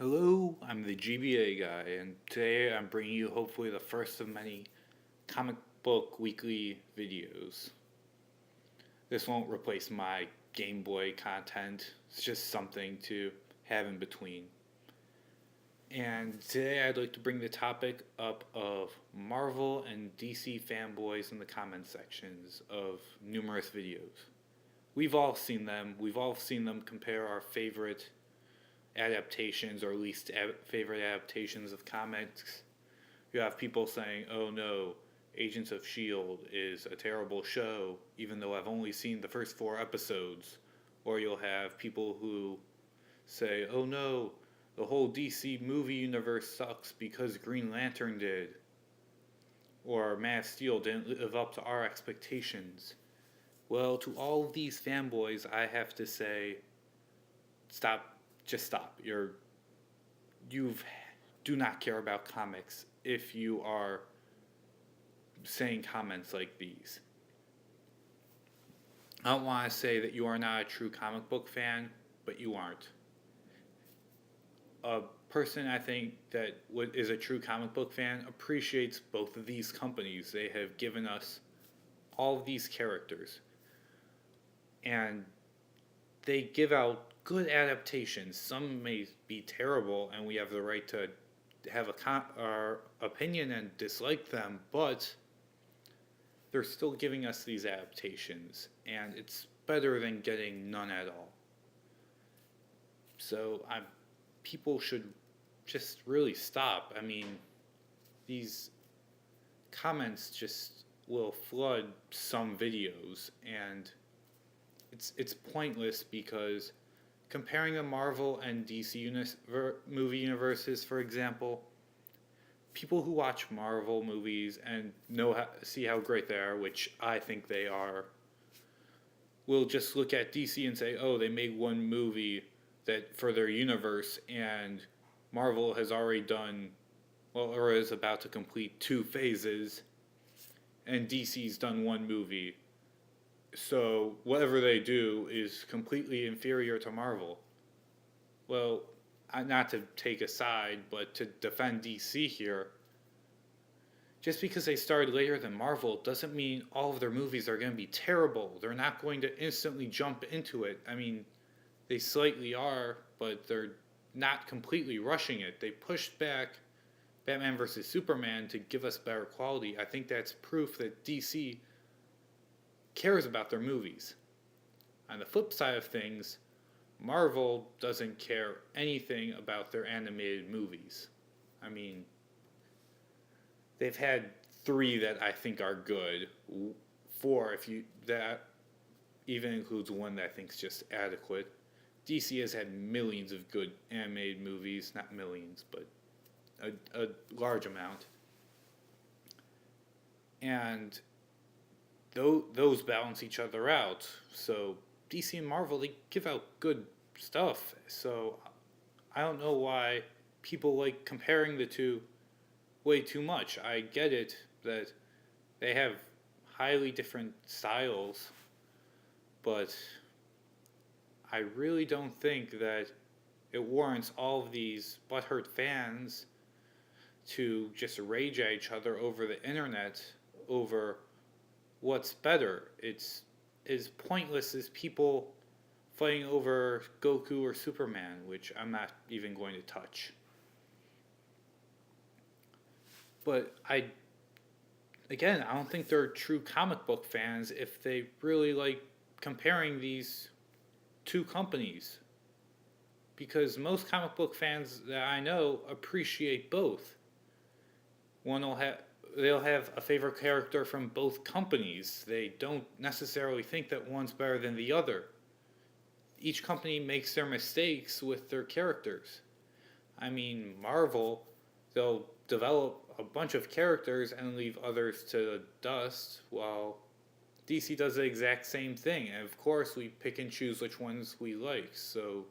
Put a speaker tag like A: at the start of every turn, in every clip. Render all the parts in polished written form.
A: Hello, I'm the GBA guy, and today I'm bringing you hopefully the first of many comic book weekly videos. This won't replace my Game Boy content, it's just something to have in between. And today I'd like to bring the topic up of Marvel and DC fanboys in the comment sections of numerous videos. We've all seen them compare our favorite adaptations or least favorite adaptations of comics. You have people saying, "Oh no, Agents of Shield is a terrible show, even though I've only seen the first 4 episodes." Or you'll have people who say, "Oh no, the whole DC movie universe sucks because Green Lantern did." Or Man of Steel didn't live up to our expectations. Well, to all of these fanboys, I have to say, stop. Just stop. You do not care about comics if you are saying comments like these. I don't want to say that you are not a true comic book fan, but you aren't. A person I think that is a true comic book fan appreciates both of these companies. They have given us all of these characters, and they give out good adaptations. Some may be terrible, and we have the right to have our opinion and dislike them, but they're still giving us these adaptations, and it's better than getting none at all. So people should just really stop. I mean, these comments just will flood some videos, and it's pointless because comparing the Marvel and DC movie universes, for example, people who watch Marvel movies and see how great they are, which I think they are, will just look at DC and say, "Oh, they made one movie that for their universe, and Marvel has already done, well, or is about to complete 2 phases, and DC's done one movie. So whatever they do is completely inferior to Marvel." Well, not to take a side, but to defend DC here, just because they started later than Marvel doesn't mean all of their movies are going to be terrible. They're not going to instantly jump into it. I mean, they slightly are, but they're not completely rushing it. They pushed back Batman vs. Superman to give us better quality. I think that's proof that DC cares about their movies. On the flip side of things, Marvel doesn't care anything about their animated movies. I mean, they've had 3 that I think are good. 4 if you that even includes one that I think is just adequate. DC has had millions of good animated movies, not millions, but a large amount. And those balance each other out. So DC and Marvel, they give out good stuff. So I don't know why people like comparing the two way too much. I get it that they have highly different styles, but I really don't think that it warrants all of these butthurt fans to just rage at each other over the internet over what's better. It's as pointless as people fighting over Goku or Superman, which I'm not even going to touch. But again, I don't think they're true comic book fans if they really like comparing these 2 companies. Because most comic book fans that I know appreciate both. They'll have a favorite character from both companies. They don't necessarily think that one's better than the other. Each company makes their mistakes with their characters. I mean, Marvel, they'll develop a bunch of characters and leave others to the dust, while DC does the exact same thing. And of course, we pick and choose which ones we like. So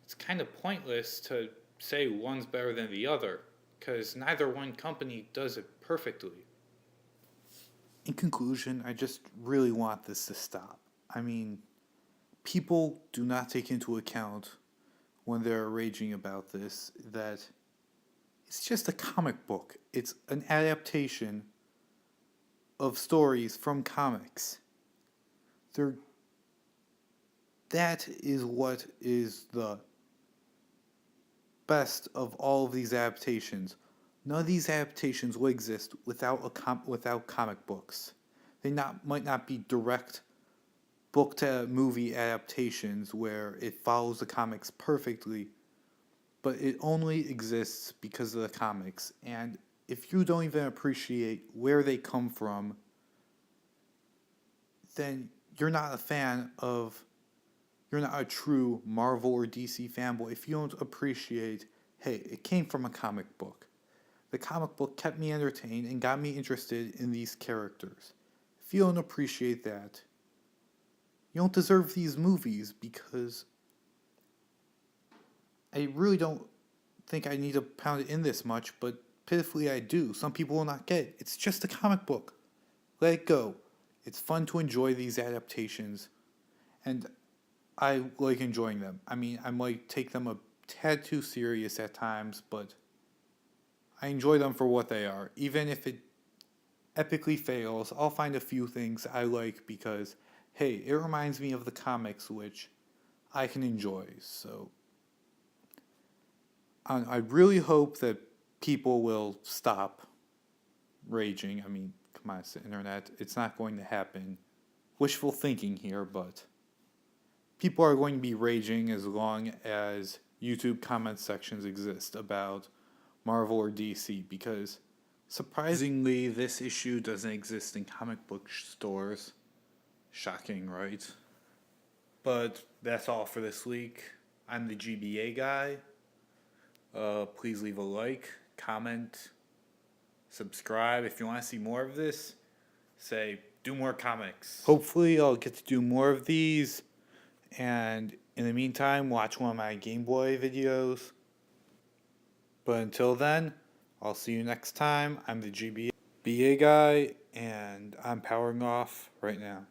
A: it's kind of pointless to say one's better than the other, because neither one company does it perfectly.
B: In conclusion, I just really want this to stop. I mean, people do not take into account when they're raging about this that it's just a comic book. It's an adaptation of stories from comics. They're, that is what is the best of all of these adaptations. None of these adaptations will exist without comic books. They might not be direct book to movie adaptations where it follows the comics perfectly, but it only exists because of the comics. And if you don't even appreciate where they come from, then you're not a fan of, you're not a true Marvel or DC fanboy if you don't appreciate, hey, it came from a comic book. The comic book kept me entertained and got me interested in these characters. If you don't appreciate that, you don't deserve these movies, because I really don't think I need to pound it in this much, but pitifully I do. Some people will not get it. It's just a comic book. Let it go. It's fun to enjoy these adaptations, and I like enjoying them. I mean, I might take them a tad too serious at times, but I enjoy them for what they are. Even if it epically fails, I'll find a few things I like because, hey, it reminds me of the comics, which I can enjoy. So I really hope that people will stop raging. I mean, come on, it's the internet. It's not going to happen. Wishful thinking here, but people are going to be raging as long as YouTube comment sections exist about Marvel or DC, because surprisingly, this issue doesn't exist in comic book stores. Shocking, right? But that's all for this week. I'm the GBA guy. Please leave a like, comment, subscribe. If you want to see more of this, say, do more comics. Hopefully, I'll get to do more of these. And in the meantime, watch one of my Game Boy videos. But until then, I'll see you next time. I'm the GBA guy, and I'm powering off right now.